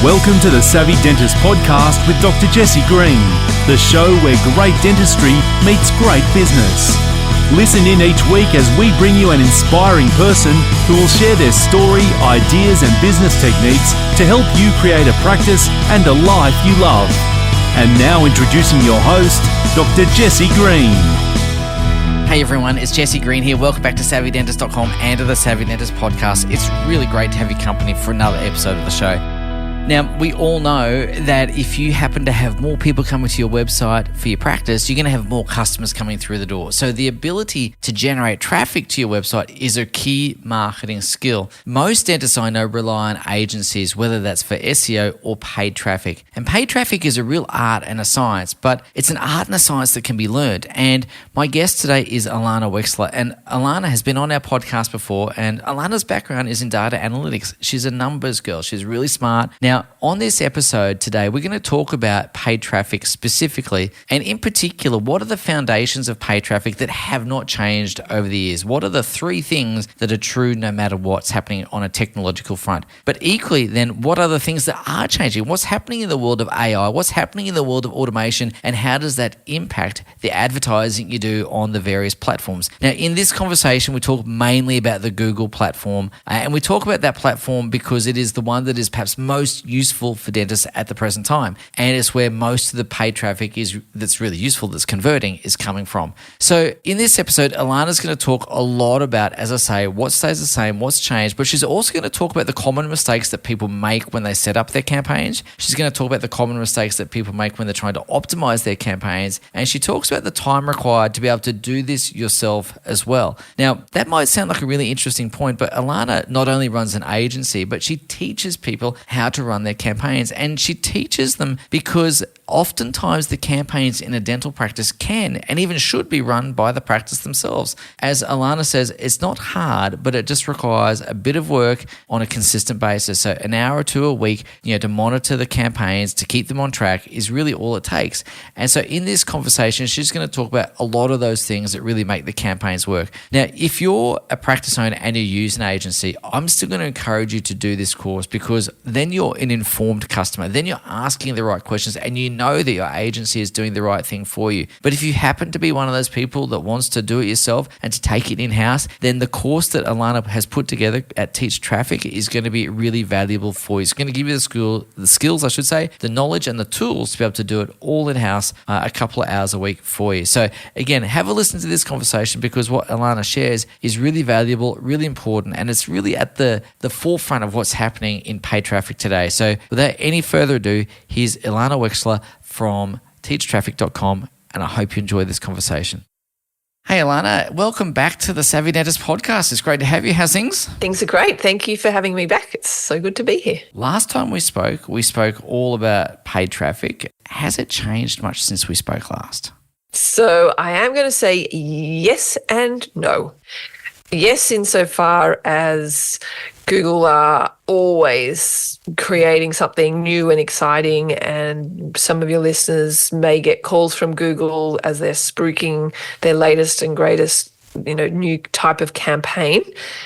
Welcome to the Savvy Dentist podcast with Dr. Jesse Green, the show where great dentistry meets great business. Listen in each week as we bring you an inspiring person who will share their story, ideas and business techniques to help you create a practice and a life you love. And now introducing your host, Dr. Jesse Green. Hey everyone, it's Jesse Green here. Welcome back to SavvyDentist.com and to the Savvy Dentist podcast. It's really great to have you company for another episode of the show. Now, we all know that if you happen to have more people coming to your website for your practice, you're going to have more customers coming through the door. So the ability to generate traffic to your website is a key marketing skill. Most dentists I know rely on agencies, whether that's for SEO or paid traffic. And paid traffic is a real art and a science, but it's an art and a science that can be learned. And my guest today is Ilana Wechsler. And Ilana has been on our podcast before, and Ilana's background is in data analytics. She's a numbers girl. She's really smart. Now, on this episode today, we're going to talk about paid traffic specifically, and in particular, what are the foundations of paid traffic that have not changed over the years? What are the three things that are true no matter what's happening on a technological front? But equally, then, what are the things that are changing? What's happening in the world of AI? What's happening in the world of automation? And how does that impact the advertising you do on the various platforms? Now, in this conversation, we talk mainly about the Google platform, and we talk about that platform because it is the one that is perhaps most useful for dentists at the present time. And it's where most of the paid traffic that's really useful, that's converting, is coming from. So in this episode, Ilana's going to talk a lot about, as I say, what stays the same, what's changed, but she's also going to talk about the common mistakes that people make when they set up their campaigns. She's going to talk about the common mistakes that people make when they're trying to optimize their campaigns. And she talks about the time required to be able to do this yourself as well. Now, that might sound like a really interesting point, but Ilana not only runs an agency, but she teaches people how to run their campaigns, and she teaches them because oftentimes the campaigns in a dental practice can and even should be run by the practice themselves. As Ilana says, it's not hard, but it just requires a bit of work on a consistent basis. So an hour or two a week, to monitor the campaigns, to keep them on track is really all it takes. And so in this conversation, she's going to talk about a lot of those things that really make the campaigns work. Now, if you're a practice owner and you use an agency, I'm still going to encourage you to do this course because then you're an informed customer. Then you're asking the right questions and you know that your agency is doing the right thing for you. But if you happen to be one of those people that wants to do it yourself and to take it in-house, then the course that Ilana has put together at Teach Traffic is going to be really valuable for you. It's going to give you the skills, the knowledge and the tools to be able to do it all in-house a couple of hours a week for you. So again, have a listen to this conversation because what Ilana shares is really valuable, really important, and it's really at the forefront of what's happening in paid traffic today. So without any further ado, here's Ilana Wechsler from teachtraffic.com, and I hope you enjoy this conversation. Hey, Ilana, welcome back to the Savvy Dentist podcast. It's great to have you. How's things? Things are great. Thank you for having me back. It's so good to be here. Last time we spoke all about paid traffic. Has it changed much since we spoke last? So I am going to say yes and no. Yes, insofar as Google are always creating something new and exciting, and some of your listeners may get calls from Google as they're spruiking their latest and greatest, new type of campaign.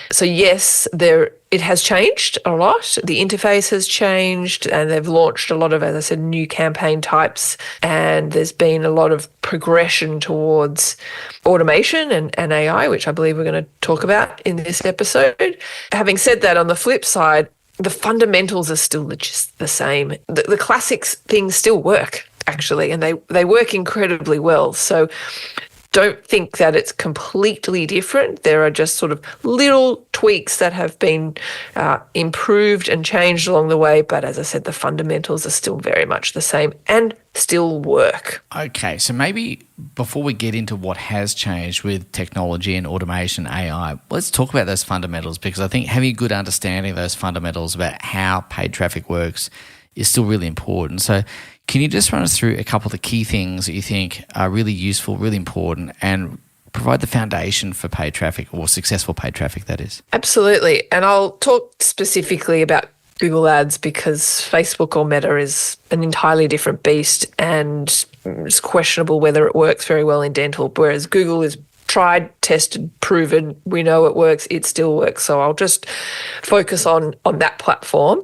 So yes, it has changed a lot. The interface has changed and they've launched a lot of, as I said, new campaign types, and there's been a lot of progression towards automation and AI, which I believe we're going to talk about in this episode. Having said that, on the flip side, the fundamentals are still just the same. The classic things still work, actually, and they work incredibly well. So don't think that it's completely different. There are just sort of little tweaks that have been improved and changed along the way. But as I said, the fundamentals are still very much the same and still work. Okay, so maybe before we get into what has changed with technology and automation, AI, let's talk about those fundamentals, because I think having a good understanding of those fundamentals about how paid traffic works is still really important. So can you just run us through a couple of the key things that you think are really useful, really important, and provide the foundation for paid traffic, or successful paid traffic, that is? Absolutely. And I'll talk specifically about Google Ads because Facebook or Meta is an entirely different beast, and it's questionable whether it works very well in dental, whereas Google is tried, tested, proven. We know it works. It still works. So I'll just focus on that platform.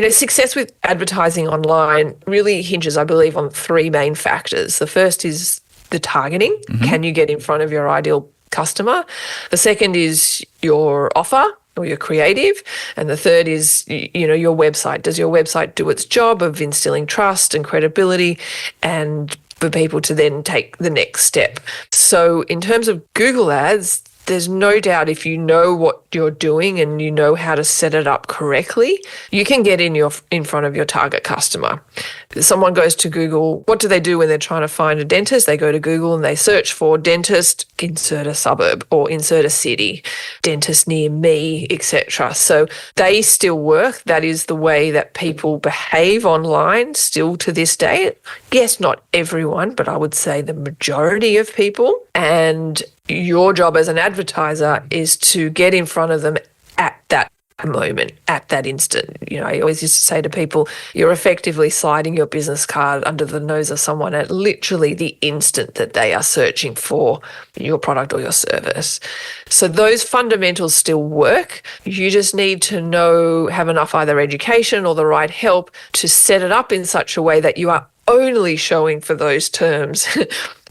Success with advertising online really hinges, I believe, on three main factors. The first is the targeting. Mm-hmm. Can you get in front of your ideal customer? The second is your offer or your creative. And the third is, your website. Does your website do its job of instilling trust and credibility and for people to then take the next step? So in terms of Google Ads, there's no doubt if you know what you're doing and you know how to set it up correctly, you can get in front of your target customer. Someone goes to Google, what do they do when they're trying to find a dentist? They go to Google and they search for dentist, insert a suburb or insert a city, dentist near me, etc. So they still work. That is the way that people behave online still to this day. Yes, not everyone, but I would say the majority of people. And your job as an advertiser is to get in front of them at that moment, at that instant. I always used to say to people, you're effectively sliding your business card under the nose of someone at literally the instant that they are searching for your product or your service. So those fundamentals still work. You just need to have enough either education or the right help to set it up in such a way that you are only showing for those terms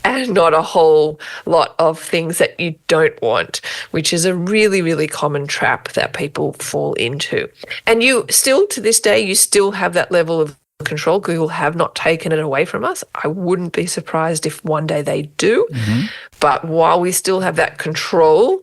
and not a whole lot of things that you don't want, which is a really, really common trap that people fall into. And you still, to this day, you still have that level of control. Google have not taken it away from us. I wouldn't be surprised if one day they do. Mm-hmm. But while we still have that control,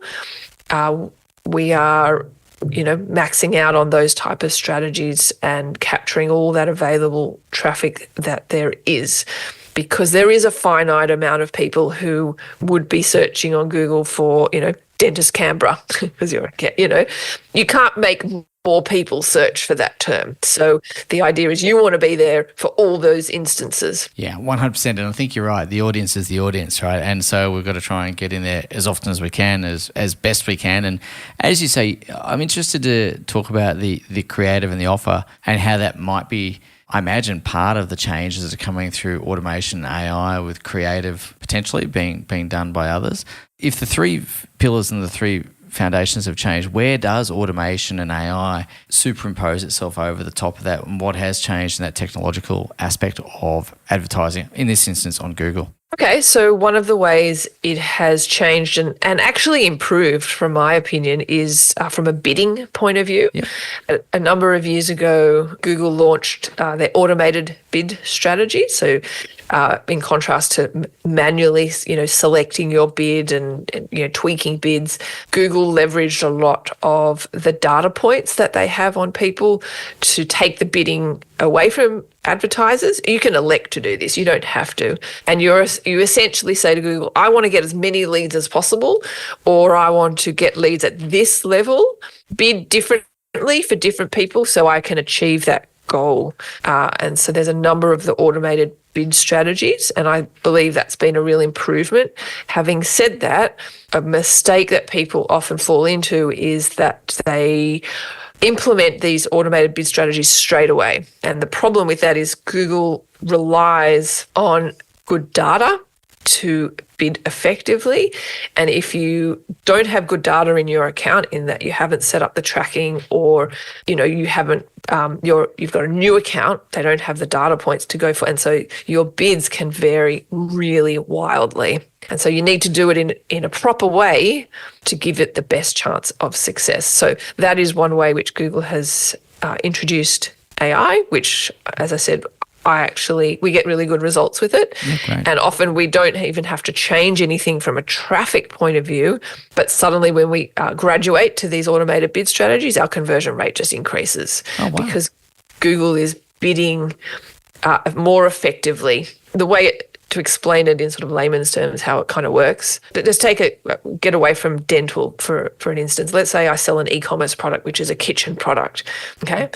we are maxing out on those type of strategies and capturing all that available traffic that there is. Because there is a finite amount of people who would be searching on Google for, dentist Canberra, because you can't make more people search for that term. So the idea is you want to be there for all those instances. Yeah, 100%. And I think you're right. The audience is the audience, right? And so we've got to try and get in there as often as we can, as best we can. And as you say, I'm interested to talk about the creative and the offer and how that might be, I imagine, part of the changes that are coming through automation and AI with creative potentially being done by others. If the three pillars and the three foundations have changed, where does automation and AI superimpose itself over the top of that, and what has changed in that technological aspect of advertising, in this instance on Google? Okay, so one of the ways it has changed and actually improved, from my opinion, is from a bidding point of view. Yep. A number of years ago, Google launched their automated bid strategy. So in contrast to manually, selecting your bid and tweaking bids, Google leveraged a lot of the data points that they have on people to take the bidding away from advertisers. You can elect to do this. You don't have to. And you essentially say to Google, I want to get as many leads as possible, or I want to get leads at this level, bid differently for different people so I can achieve that goal. And so there's a number of the automated bid strategies, and I believe that's been a real improvement. Having said that, a mistake that people often fall into is that they implement these automated bid strategies straight away. And the problem with that is Google relies on good data to bid effectively. And if you don't have good data in your account, in that you haven't set up the tracking, or you haven't you've got a new account, they don't have the data points to go for, and so your bids can vary really wildly. And so you need to do it in a proper way to give it the best chance of success. So that is one way which Google has introduced AI, which, as I said, we get really good results with it. Okay. And often we don't even have to change anything from a traffic point of view, but suddenly when we graduate to these automated bid strategies, our conversion rate just increases. Oh, wow. Because Google is bidding more effectively. The way to explain it in sort of layman's terms, how it kind of works. But just get away from dental for an instance. Let's say I sell an e-commerce product, which is a kitchen product, okay?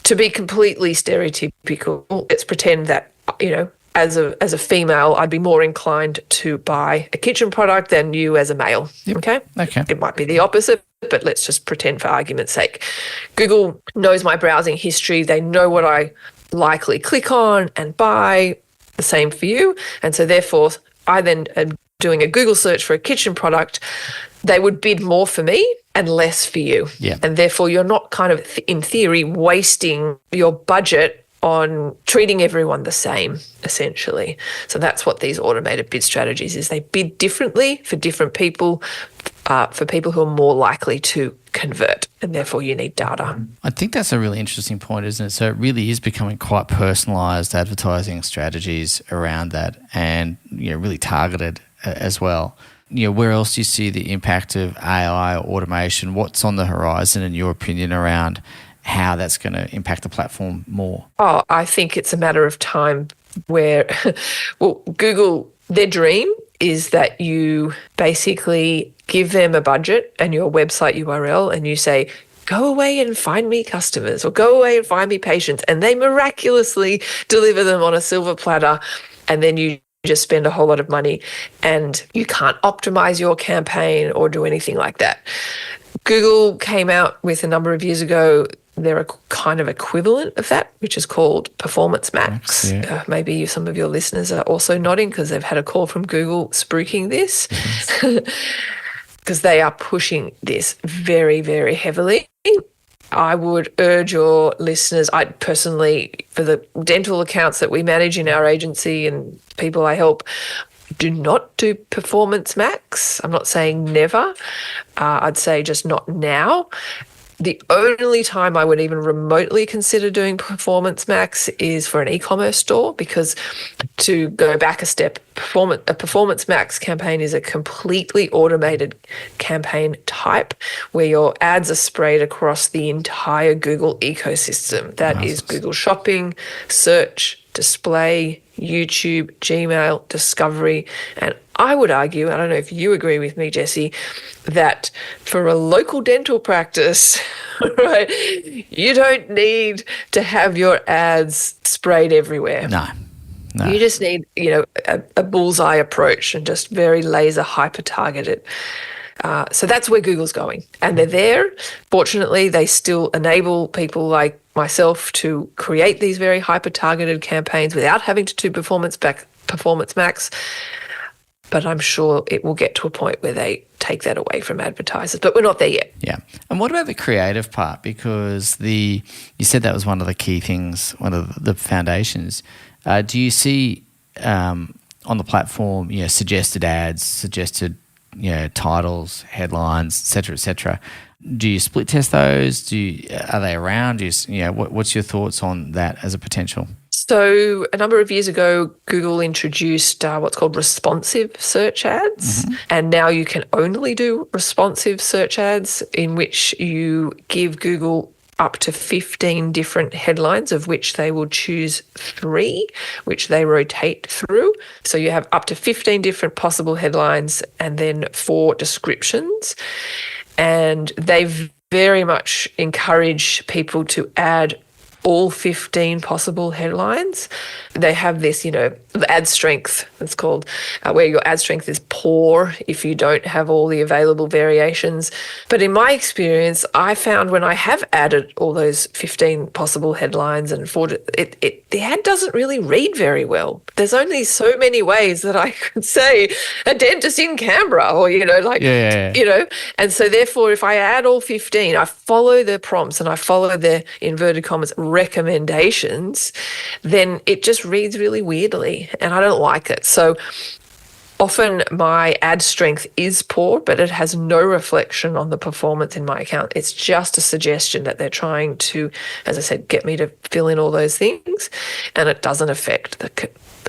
To be completely stereotypical, let's pretend that, as a female, I'd be more inclined to buy a kitchen product than you as a male, okay? Okay. It might be the opposite, but let's just pretend for argument's sake. Google knows my browsing history. They know what I likely click on and buy. The same for you. And so therefore, I then am doing a Google search for a kitchen product, they would bid more for me and less for you. Yeah. And therefore, you're not kind of, in theory, wasting your budget on treating everyone the same, essentially. So that's what these automated bid strategies is. They bid differently for different people, for people who are more likely to convert, and therefore you need data. I think that's a really interesting point, isn't it? So it really is becoming quite personalised advertising strategies around that, and really targeted as well. Where else do you see the impact of AI or automation? What's on the horizon, in your opinion, around how that's going to impact the platform more? Oh, I think it's a matter of time where, Google, their dream is that you basically give them a budget and your website URL and you say, go away and find me customers, or go away and find me patients. And they miraculously deliver them on a silver platter. And then you just spend a whole lot of money and you can't optimize your campaign or do anything like that. Google came out with a number of years ago, they're a kind of equivalent of that, which is called Performance Max. Yeah. Maybe some of your listeners are also nodding because they've had a call from Google spruiking this, because they are pushing this very, very heavily. I would urge your listeners, I personally, for the dental accounts that we manage in our agency and people I help, do not do Performance Max. I'm not saying never. I'd say just not now. The only time I would even remotely consider doing Performance Max is for an e-commerce store, because to go back a step, a Performance Max campaign is a completely automated campaign type where your ads are sprayed across the entire Google ecosystem. That is Google Shopping, Search, Display, YouTube, Gmail, Discovery, and I would argue, I don't know if you agree with me, Jesse, that for a local dental practice, right, you don't need to have your ads sprayed everywhere. No. You just need, a bullseye approach and just very laser hyper targeted. So that's where Google's going. And they're there. Fortunately, they still enable people like myself to create these very hyper targeted campaigns without having to do Performance Max. But I'm sure it will get to a point where they take that away from advertisers. But we're not there yet. Yeah. And what about the creative part? Because you said that was one of the key things, one of the foundations. Do you see on the platform, suggested ads, suggested titles, headlines, et cetera? Do you split test those? Are they around? What's your thoughts on that as a potential? So a number of years ago, Google introduced what's called responsive search ads. Mm-hmm. And now you can only do responsive search ads, in which you give Google up to 15 different headlines, of which they will choose 3, which they rotate through. So you have up to 15 different possible headlines and then 4 descriptions. And they very much encourage people to add all 15 possible headlines. They have this, the ad strength, it's called, where your ad strength is poor if you don't have all the available variations. But in my experience, I found when I have added all those 15 possible headlines and the ad doesn't really read very well. There's only so many ways that I could say a dentist in Canberra, or, and so therefore if I add all 15, I follow the prompts and I follow the inverted commas recommendations, then it just reads really weirdly and I don't like it. So often my ad strength is poor, but it has no reflection on the performance in my account. It's just a suggestion that they're trying to, as I said, get me to fill in all those things, and it doesn't affect the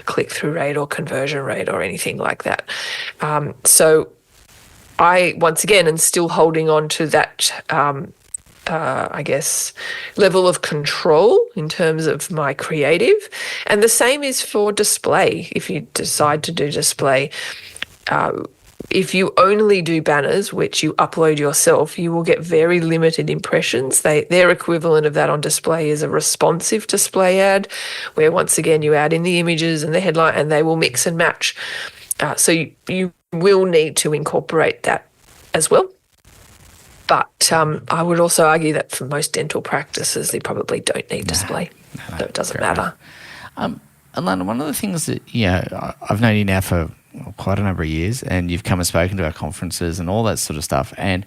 click-through rate or conversion rate or anything like that. So I, once again, am still holding on to that level of control in terms of my creative. And the same is for display. If you decide to do display, if you only do banners, which you upload yourself, you will get very limited impressions. Their equivalent of that on display is a responsive display ad, where once again you add in the images and the headline and they will mix and match. So you will need to incorporate that as well. But I would also argue that for most dental practices, they probably don't need display. So it doesn't matter. Ilana, one of the things that, I've known you now for quite a number of years, and you've come and spoken to our conferences and all that sort of stuff. And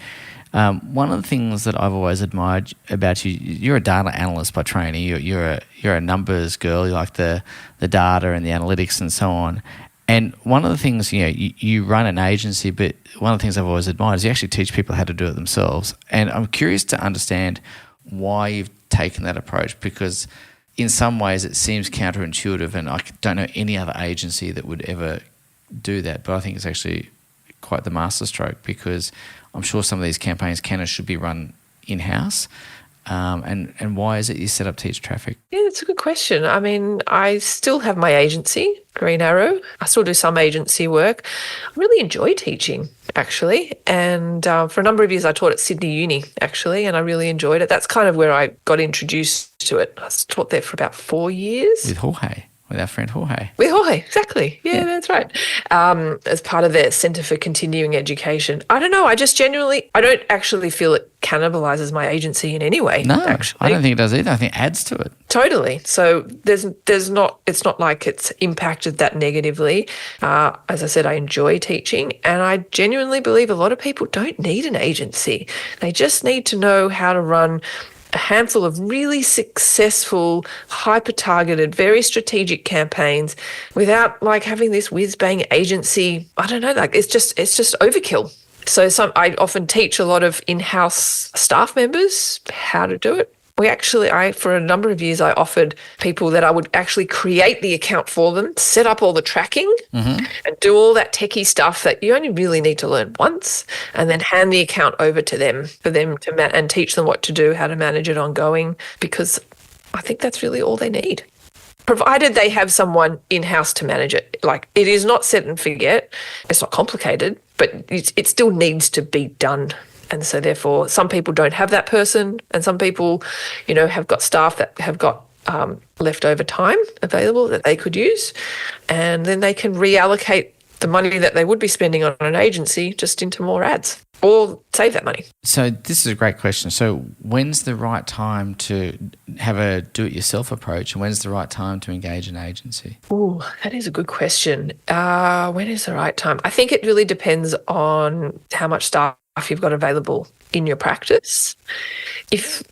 one of the things that I've always admired about you, you're a data analyst by training. You're a numbers girl. You like the data and the analytics and so on. And one of the things, you run an agency, but one of the things I've always admired is you actually teach people how to do it themselves. And I'm curious to understand why you've taken that approach, because in some ways it seems counterintuitive, and I don't know any other agency that would ever do that. But I think it's actually quite the masterstroke, because I'm sure some of these campaigns can and should be run in-house. And why is it you set up Teach Traffic? Yeah, that's a good question. I mean, I still have my agency, Green Arrow. I still do some agency work. I really enjoy teaching, actually. And for a number of years, I taught at Sydney Uni, actually, and I really enjoyed it. That's kind of where I got introduced to it. I taught there for about 4 years. With Jorge. With our friend Jorge. With Jorge, exactly. Yeah, that's right. As part of their Centre for Continuing Education. I don't know. I don't actually feel it cannibalizes my agency in any way. No, actually. I don't think it does either. I think it adds to it. Totally. So it's not like it's impacted that negatively. As I said, I enjoy teaching, and I genuinely believe a lot of people don't need an agency. They just need to know how to run a handful of really successful, hyper-targeted, very strategic campaigns without like having this whiz-bang agency. I don't know, like it's just overkill. So I often teach a lot of in-house staff members how to do it. For a number of years, I offered people that I would actually create the account for them, set up all the tracking and do all that techie stuff that you only really need to learn once, and then hand the account over to them for them to and teach them what to do, how to manage it ongoing, because I think that's really all they need. Provided they have someone in-house to manage it. Like, it is not set and forget. It's not complicated, but it still needs to be done. And so therefore, some people don't have that person, and some people, have got staff that have got leftover time available that they could use, and then they can reallocate the money that they would be spending on an agency just into more ads, or save that money. So this is a great question. So when's the right time to have a do-it-yourself approach, and when's the right time to engage an agency? Oh, that is a good question. When is the right time? I think it really depends on how much staff you've got available in your practice. If,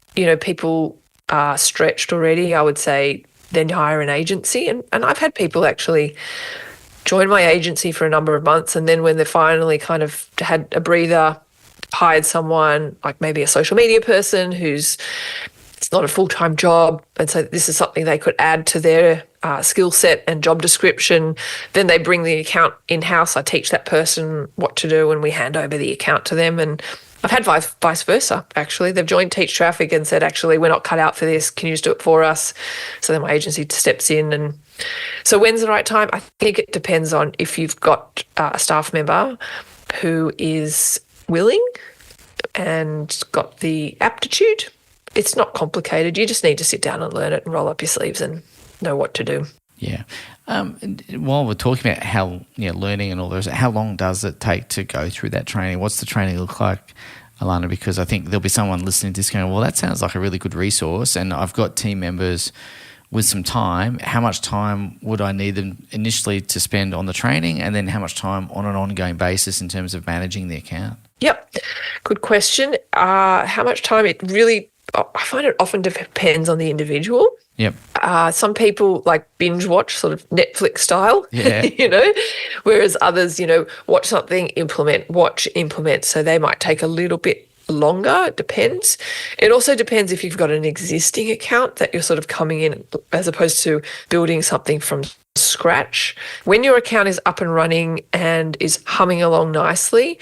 people are stretched already, I would say then hire an agency. And I've had people actually join my agency for a number of months, and then when they finally kind of had a breather, hired someone like maybe a social media person it's not a full-time job, and so this is something they could add to their skill set and job description. Then they bring the account in-house. I teach that person what to do, and we hand over the account to them. And I've had vice versa, actually. They've joined Teach Traffic and said, actually, we're not cut out for this. Can you just do it for us? So then my agency steps in. And so when's the right time? I think it depends on if you've got a staff member who is willing and got the aptitude. It's not complicated. You just need to sit down and learn it and roll up your sleeves and know what to do. Yeah. While we're talking about how learning and all those, how long does it take to go through that training? What's the training look like, Ilana? Because I think there'll be someone listening to this going, well, that sounds like a really good resource, and I've got team members with some time. How much time would I need them initially to spend on the training, and then how much time on an ongoing basis in terms of managing the account? Yep. Good question. How much time? I find it often depends on the individual. Yep. Some people like binge watch, sort of Netflix style, whereas others, watch something, implement. So they might take a little bit longer. It depends. It also depends if you've got an existing account that you're sort of coming in as opposed to building something from scratch. When your account is up and running and is humming along nicely,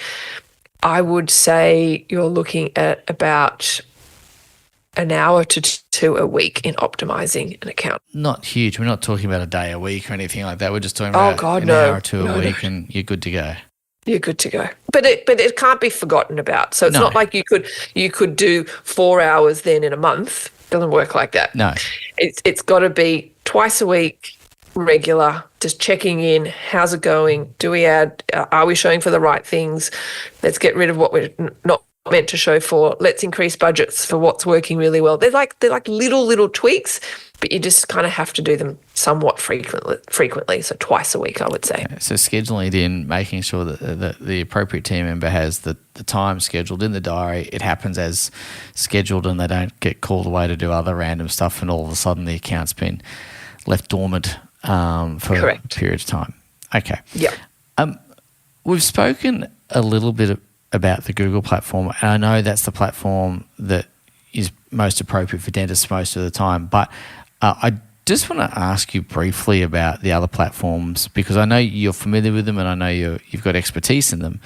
I would say you're looking at about an hour to two a week in optimizing an account. Not huge. We're not talking about a day a week or anything like that. We're just talking about an hour or two a week, and you're good to go. You're good to go. But it can't be forgotten about. So it's not like you could do 4 hours then in a month. It doesn't work like that. No. It's got to be twice a week, regular, just checking in. How's it going? Do we add? Are we showing for the right things? Let's get rid of what we're not meant to show for let's increase budgets for what's working really well. They're like little tweaks, but you just kind of have to do them somewhat frequently. So twice a week, I would say. So scheduling it in, making sure that the appropriate team member has the time scheduled in the diary. It happens as scheduled, and they don't get called away to do other random stuff, and all of a sudden the account's been left dormant for a period of time. Okay. Yeah. We've spoken a little bit about the Google platform, and I know that's the platform that is most appropriate for dentists most of the time, but I just want to ask you briefly about the other platforms, because I know you're familiar with them and I know you've got expertise in them,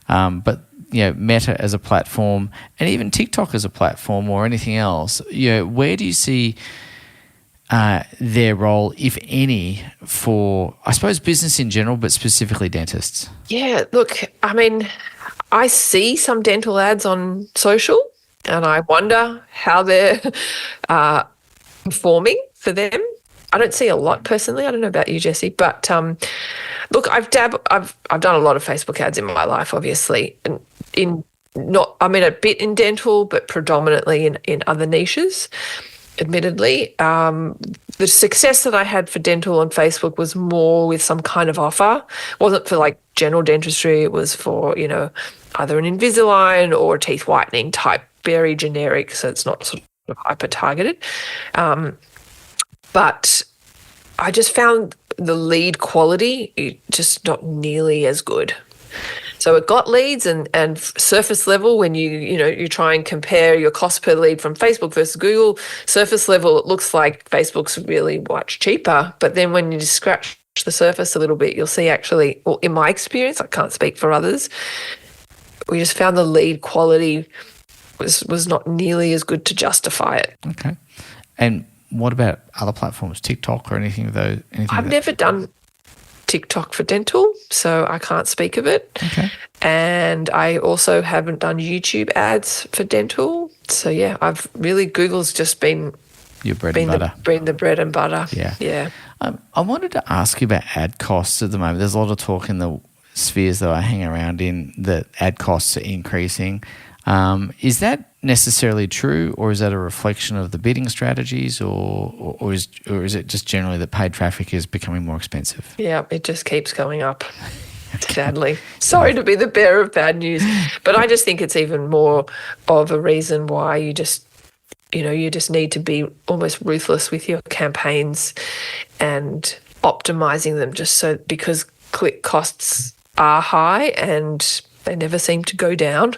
but Meta as a platform and even TikTok as a platform or anything else, where do you see their role, if any, for, I suppose, business in general, but specifically dentists? Yeah, look, I mean, I see some dental ads on social and I wonder how they're performing for them. I don't see a lot personally. I don't know about you, Jessie, but look, I've done a lot of Facebook ads in my life, obviously, and a bit in dental, but predominantly in other niches. Admittedly, the success that I had for dental on Facebook was more with some kind of offer. It wasn't for like general dentistry. It was for, either an Invisalign or a teeth whitening type, very generic. So it's not sort of hyper targeted. But I just found the lead quality just not nearly as good. So it got leads and surface level, when you try and compare your cost per lead from Facebook versus Google, surface level, it looks like Facebook's really much cheaper. But then when you just scratch the surface a little bit, you'll see actually, well, in my experience, I can't speak for others, we just found the lead quality was not nearly as good to justify it. Okay. And what about other platforms, TikTok or anything of those? I've never done TikTok for dental, so I can't speak of it. Okay. And I also haven't done YouTube ads for dental. So yeah, Google's just been your bread and butter. Been the bread and butter. Yeah. Yeah. I wanted to ask you about ad costs at the moment. There's a lot of talk in the spheres that I hang around in that ad costs are increasing. Is that necessarily true, or is that a reflection of the bidding strategies, or is it just generally that paid traffic is becoming more expensive? Yeah, it just keeps going up, sadly. Sorry to be the bearer of bad news, but I just think it's even more of a reason why you just need to be almost ruthless with your campaigns and optimizing them, because click costs are high and they never seem to go down,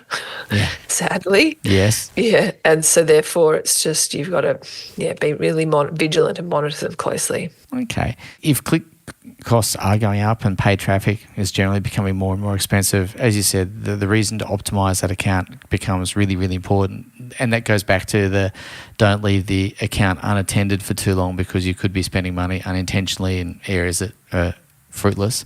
sadly. Yes. Yeah, and so therefore it's just you've got to be really vigilant and monitor them closely. Okay. If click costs are going up and paid traffic is generally becoming more and more expensive, as you said, the reason to optimize that account becomes really, really important. And that goes back to the don't leave the account unattended for too long, because you could be spending money unintentionally in areas that are fruitless.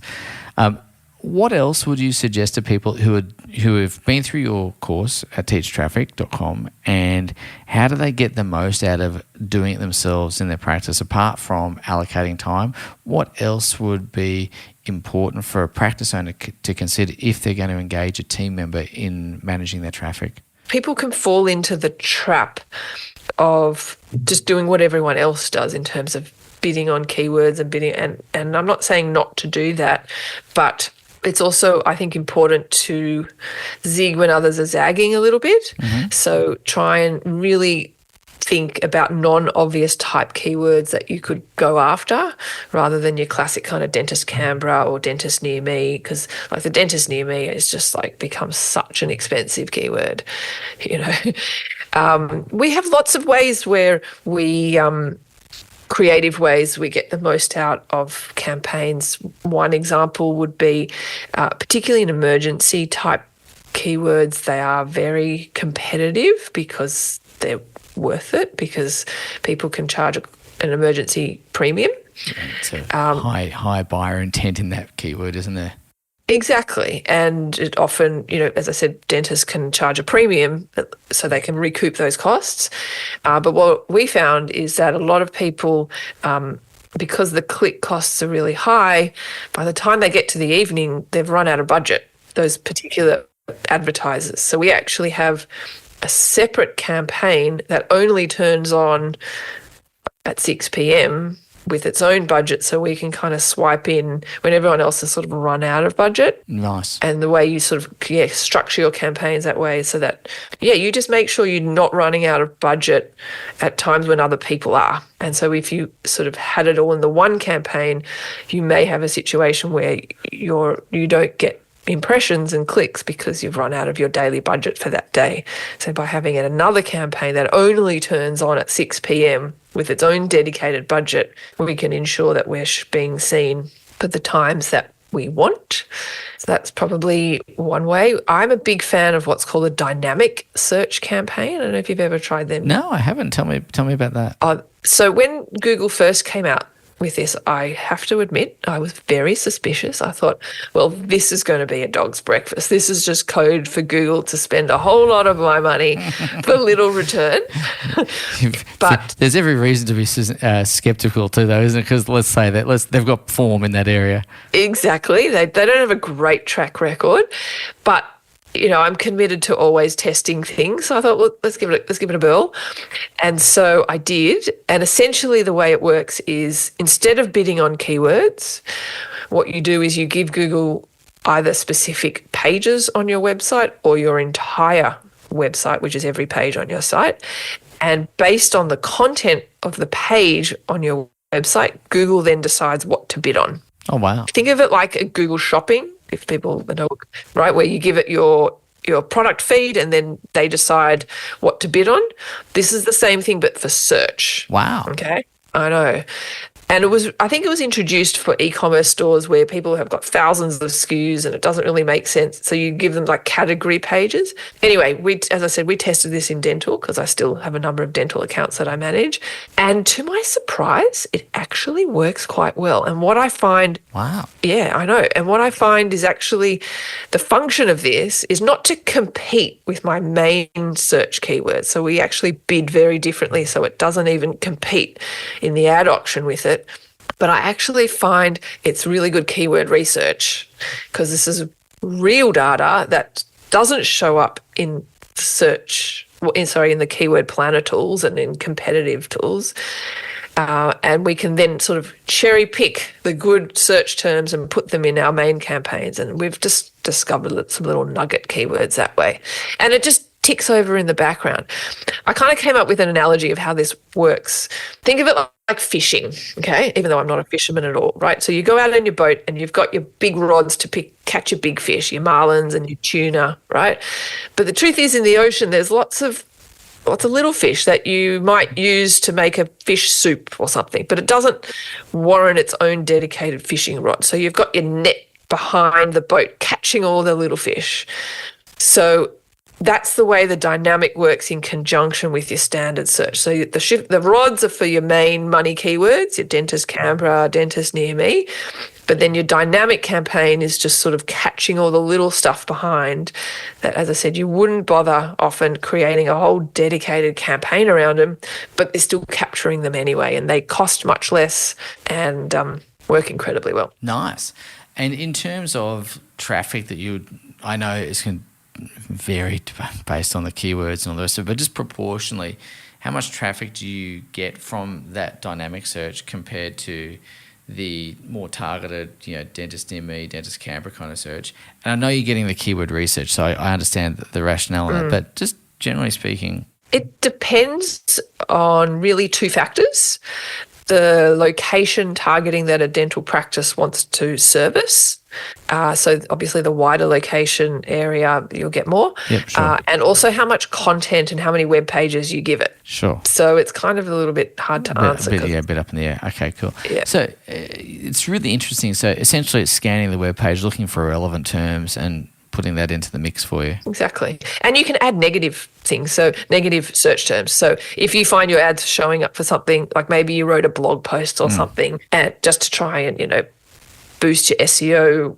What else would you suggest to people who have been through your course at teachtraffic.com, and how do they get the most out of doing it themselves in their practice apart from allocating time? What else would be important for a practice owner to consider if they're going to engage a team member in managing their traffic? People can fall into the trap of just doing what everyone else does in terms of bidding on keywords and bidding, and I'm not saying not to do that, but it's also, I think, important to zig when others are zagging a little bit. Mm-hmm. So try and really think about non-obvious type keywords that you could go after, rather than your classic kind of dentist Canberra or dentist near me, because like the dentist near me is just like becomes such an expensive keyword. We have lots of ways where we creative ways we get the most out of campaigns. One example would be, particularly in emergency type keywords, they are very competitive because they're worth it, because people can charge an emergency premium. It's a high buyer intent in that keyword, isn't there? Exactly. And it often, as I said, dentists can charge a premium so they can recoup those costs. But what we found is that a lot of people, because the click costs are really high, by the time they get to the evening, they've run out of budget. Those particular advertisers. So we actually have a separate campaign that only turns on at 6 p.m. with its own budget, so we can kind of swipe in when everyone else has sort of run out of budget. Nice. And the way you sort of structure your campaigns that way so that, you just make sure you're not running out of budget at times when other people are. And so if you sort of had it all in the one campaign, you may have a situation where you don't get impressions and clicks because you've run out of your daily budget for that day. So by having another campaign that only turns on at 6 p.m. with its own dedicated budget, we can ensure that we're being seen for the times that we want. So that's probably one way. I'm a big fan of what's called a dynamic search campaign. I don't know if you've ever tried them. No, I haven't. Tell me about that. So when Google first came out with this, I have to admit, I was very suspicious. I thought, well, this is going to be a dog's breakfast. This is just code for Google to spend a whole lot of my money for little return. But there's every reason to be skeptical too, though, isn't it? Because let's say that they've got form in that area. Exactly. They don't have a great track record, but I'm committed to always testing things. So I thought, well, let's give it a whirl. And so I did. And essentially the way it works is instead of bidding on keywords, what you do is you give Google either specific pages on your website or your entire website, which is every page on your site. And based on the content of the page on your website, Google then decides what to bid on. Oh, wow. Think of it like a Google Shopping, if people know, right, where you give it your product feed and then they decide what to bid on. This is the same thing, but for search. Wow. Okay, I know. And I think it was introduced for e-commerce stores where people have got thousands of SKUs and it doesn't really make sense. So you give them like category pages. Anyway, as I said, we tested this in dental because I still have a number of dental accounts that I manage. And to my surprise, it actually works quite well. And what I find... Wow. Yeah, I know. And what I find is actually the function of this is not to compete with my main search keywords. So we actually bid very differently. So it doesn't even compete in the ad auction with it. But I actually find it's really good keyword research because this is real data that doesn't show up in search, in the keyword planner tools and in competitive tools. And we can then sort of cherry pick the good search terms and put them in our main campaigns. And we've just discovered some little nugget keywords that way. And it just ticks over in the background. I kind of came up with an analogy of how this works. Think of it like fishing, okay? Even though I'm not a fisherman at all, right? So you go out on your boat and you've got your big rods to catch your big fish, your marlins and your tuna, right? But the truth is in the ocean, there's lots of little fish that you might use to make a fish soup or something, but it doesn't warrant its own dedicated fishing rod. So you've got your net behind the boat catching all the little fish. So that's the way the dynamic works in conjunction with your standard search. So the rods are for your main money keywords, your dentist Canberra, dentist near me. But then your dynamic campaign is just sort of catching all the little stuff behind that, as I said, you wouldn't bother often creating a whole dedicated campaign around them, but they're still capturing them anyway, and they cost much less and work incredibly well. Nice. And in terms of traffic that I know it's going to vary based on the keywords and all the rest of it, but just proportionally, how much traffic do you get from that dynamic search compared to the more targeted, dentist near me, dentist Canberra kind of search? And I know you're getting the keyword research, so I understand the rationale of that, but just generally speaking. It depends on really two factors. The location targeting that a dental practice wants to service. So obviously the wider location area, you'll get more. Yep, sure. And also how much content and how many web pages you give it. Sure. So it's kind of a little bit hard to answer. A bit up in the air. Okay, cool. Yeah. So it's really interesting. So essentially it's scanning the web page, looking for relevant terms and putting that into the mix for you. Exactly. And you can add negative things, so negative search terms. So if you find your ads showing up for something, like maybe you wrote a blog post or something, and just to try and, boost your SEO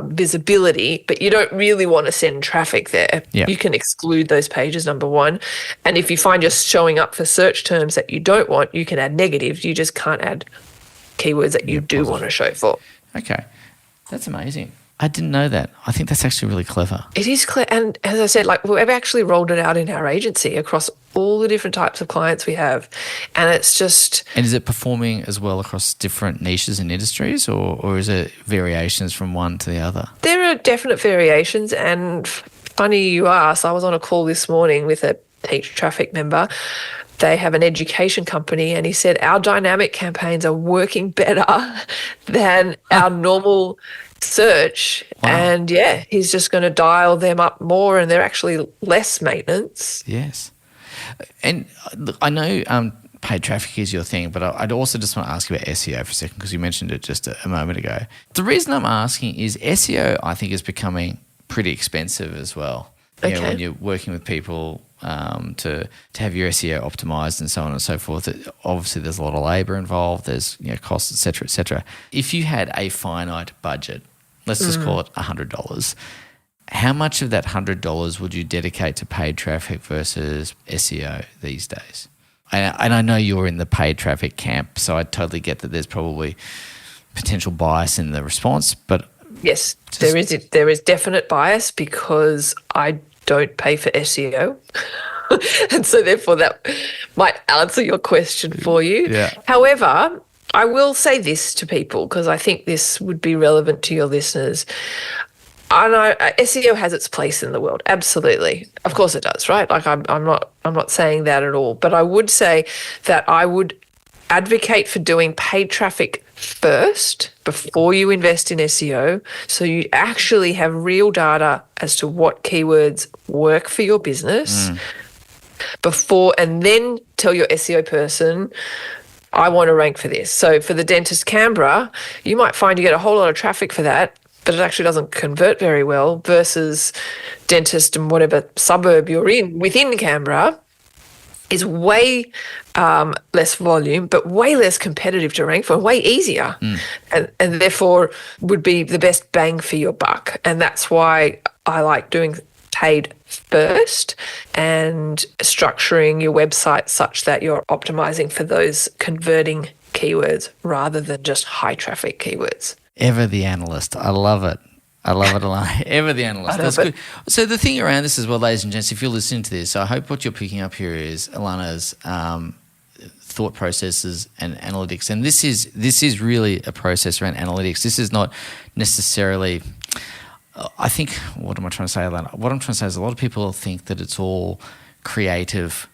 visibility, but you don't really want to send traffic there, you can exclude those pages, number one. And if you find you're showing up for search terms that you don't want, you can add negatives. You just can't add keywords that you do want to show for. Okay. That's amazing. I didn't know that. I think that's actually really clever. It is clear. And as I said, like we've actually rolled it out in our agency across all the different types of clients we have. And it's just... And is it performing as well across different niches and industries, or is it variations from one to the other? There are definite variations. And funny you ask, I was on a call this morning with a Teach Traffic member. They have an education company, and he said our dynamic campaigns are working better than our normal search. Wow. And yeah, he's just going to dial them up more, and they're actually less maintenance. Yes. And look, I know paid traffic is your thing, but I'd also just want to ask you about SEO for a second, because you mentioned it just a moment ago. The reason I'm asking is SEO, I think, is becoming pretty expensive as well. You know, when you're working with people to have your SEO optimized and so on and so forth, obviously there's a lot of labor involved, there's costs, et cetera, et cetera. If you had a finite budget, let's just call it $100, how much of that $100 would you dedicate to paid traffic versus SEO these days? And I know you're in the paid traffic camp, so I totally get that there's probably potential bias in the response, but... Yes, there is definite bias because I don't pay for SEO. And so therefore that might answer your question for you. Yeah. However, I will say this to people because I think this would be relevant to your listeners. I know SEO has its place in the world. Absolutely. Of course it does, right? Like I'm not saying that at all, but I would say that I would advocate for doing paid traffic first before you invest in SEO, so you actually have real data as to what keywords work for your business before, and then tell your SEO person, I want to rank for this. So for the dentist Canberra, you might find you get a whole lot of traffic for that, but it actually doesn't convert very well, versus dentist in whatever suburb you're in within Canberra is way less volume, but way less competitive to rank for, way easier, and therefore would be the best bang for your buck. And that's why I like doing paid first and structuring your website such that you're optimizing for those converting keywords rather than just high traffic keywords. Ever the analyst. I love it. I love it, Ilana. Ever the analyst. That's good. So the thing around this as well, ladies and gents, if you're listening to this, I hope what you're picking up here is Ilana's thought processes and analytics. And this is really a process around analytics. This is not necessarily, I think, what am I trying to say, Ilana? What I'm trying to say is a lot of people think that it's all creative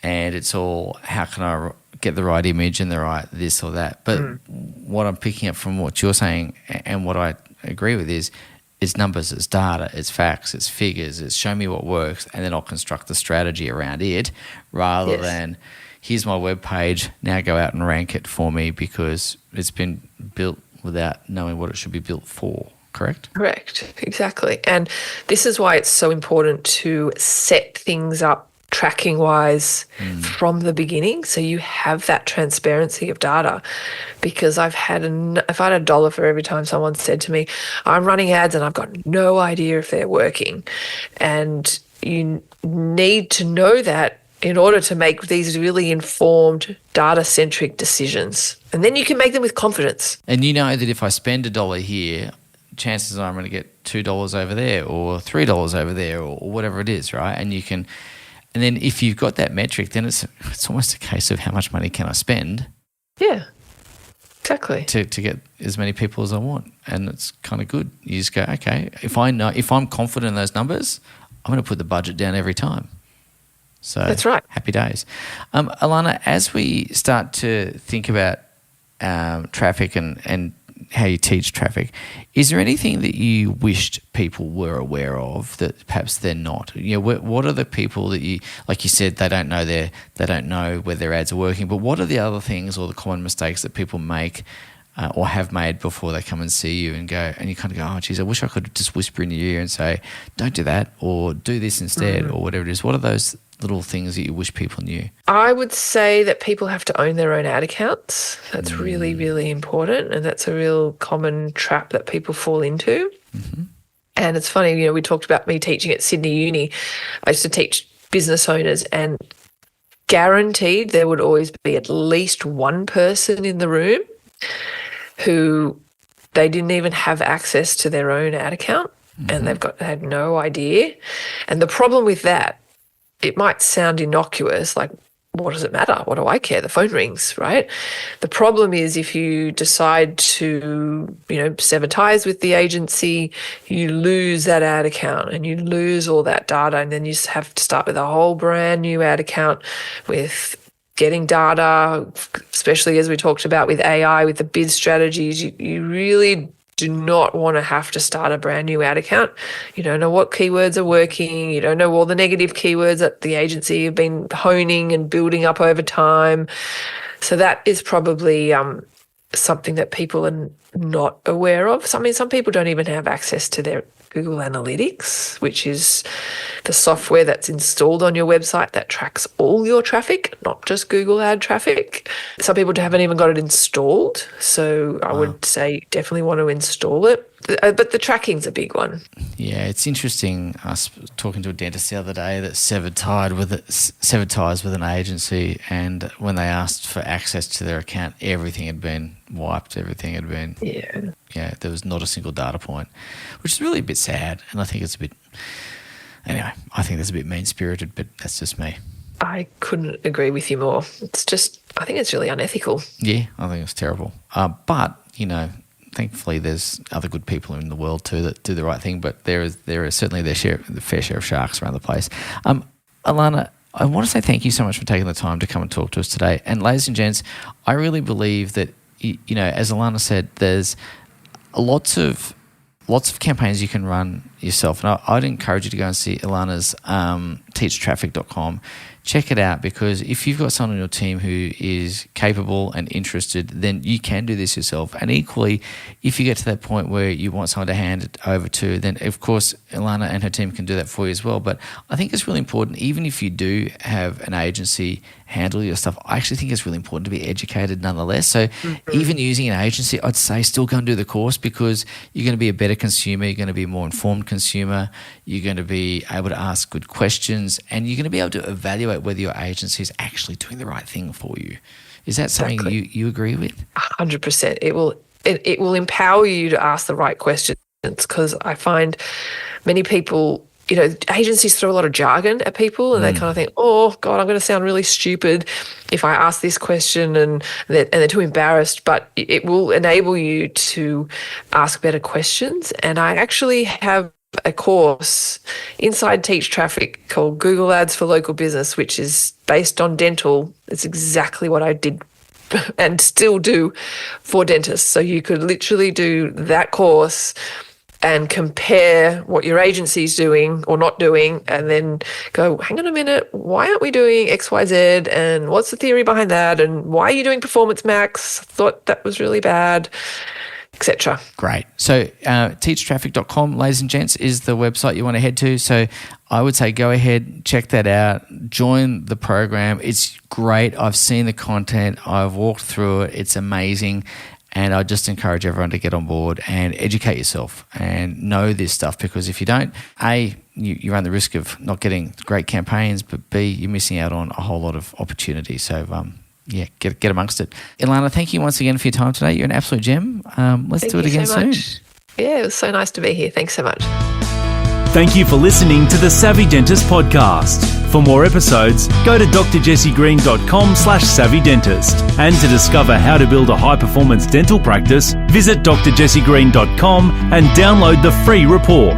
and it's all how can I get the right image and the right this or that. But what I'm picking up from what you're saying and what I agree with is it's numbers, it's data, it's facts, it's figures, it's show me what works, and then I'll construct the strategy around it rather than here's my web page, now go out and rank it for me because it's been built without knowing what it should be built for. Correct? Correct, exactly. And this is why it's so important to set things up tracking wise from the beginning, so you have that transparency of data. Because if I had $1 for every time someone said to me, I'm running ads and I've got no idea if they're working. And you need to know that in order to make these really informed data-centric decisions. And then you can make them with confidence. And you know that if I spend $1 here, chances are I'm going to get $2 over there or $3 over there or whatever it is, right? And then if you've got that metric, then it's almost a case of how much money can I spend? Yeah, exactly. To get as many people as I want. And it's kind of good. You just go, okay, if I'm confident in those numbers, I'm going to put the budget down every time. So that's right. Happy days. Ilana, as we start to think about traffic and how you teach traffic, is there anything that you wished people were aware of that perhaps they're not? You know, what are the people that you, like you said, they don't know where their ads are working, but what are the other things or the common mistakes that people make or have made before they come and see you and you kind of go, oh, geez, I wish I could just whisper in your ear and say, don't do that or do this instead or whatever it is. What are those little things that you wish people knew? I would say that people have to own their own ad accounts. That's really, really important, and that's a real common trap that people fall into. And it's funny, we talked about me teaching at Sydney Uni. I used to teach business owners, and guaranteed there would always be at least one person in the room who they didn't even have access to their own ad account, and they had no idea. And the problem with that, it might sound innocuous, like, what does it matter? What do I care? The phone rings, right? The problem is if you decide to, sever ties with the agency, you lose that ad account and you lose all that data, and then you have to start with a whole brand new ad account with getting data, especially as we talked about with AI, with the bid strategies. You really do not want to have to start a brand new ad account. You don't know what keywords are working. You don't know all the negative keywords that the agency have been honing and building up over time. So that is probably something that people are not aware of. So, some people don't even have access to their Google Analytics, which is the software that's installed on your website that tracks all your traffic, not just Google ad traffic. Some people haven't even got it installed. So I would say definitely want to install it. But the tracking's a big one. Yeah, it's interesting. I was talking to a dentist the other day that severed ties with an agency, and when they asked for access to their account, everything had been wiped. Everything had been there was not a single data point, which is really a bit sad. And I think it's a bit. Anyway, I think that's a bit mean-spirited, but that's just me. I couldn't agree with you more. It's just, I think it's really unethical. Yeah, I think it's terrible. But thankfully, there's other good people in the world too that do the right thing, but there is certainly the fair share of sharks around the place. Ilana, I want to say thank you so much for taking the time to come and talk to us today. And ladies and gents, I really believe that, as Ilana said, there's lots of campaigns you can run yourself. And I'd encourage you to go and see Ilana's teachtraffic.com. Check it out, because if you've got someone on your team who is capable and interested, then you can do this yourself. And equally, if you get to that point where you want someone to hand it over to, then of course Ilana and her team can do that for you as well. But I think it's really important, even if you do have an agency handle your stuff, I actually think it's really important to be educated nonetheless. So even using an agency, I'd say still go and do the course, because you're going to be a better consumer, you're going to be a more informed consumer, you're going to be able to ask good questions, and you're going to be able to evaluate whether your agency is actually doing the right thing for you. Is that something you agree with? 100%. It will empower you to ask the right questions, because I find many people, agencies throw a lot of jargon at people, and they kind of think, oh God, I'm going to sound really stupid if I ask this question, and they're too embarrassed. But it will enable you to ask better questions. And I actually have a course inside Teach Traffic called Google Ads for Local Business, which is based on dental. It's exactly what I did and still do for dentists. So you could literally do that course and compare what your agency's doing or not doing, and then go, hang on a minute, why aren't we doing X, Y, Z? And what's the theory behind that? And why are you doing Performance Max? I thought that was really bad, etc. Great. So teachtraffic.com, ladies and gents, is the website you want to head to. So I would say go ahead, check that out, join the program. It's great. I've seen the content. I've walked through it. It's amazing. And I just encourage everyone to get on board and educate yourself and know this stuff, because if you don't, A, you run the risk of not getting great campaigns, but B, you're missing out on a whole lot of opportunity. So, get amongst it. Ilana, thank you once again for your time today. You're an absolute gem. Let's do it again soon. Yeah, it was so nice to be here. Thanks so much. Thank you for listening to the Savvy Dentist podcast. For more episodes, go to drjessiegreen.com/savvydentist. And to discover how to build a high-performance dental practice, visit drjessiegreen.com and download the free report.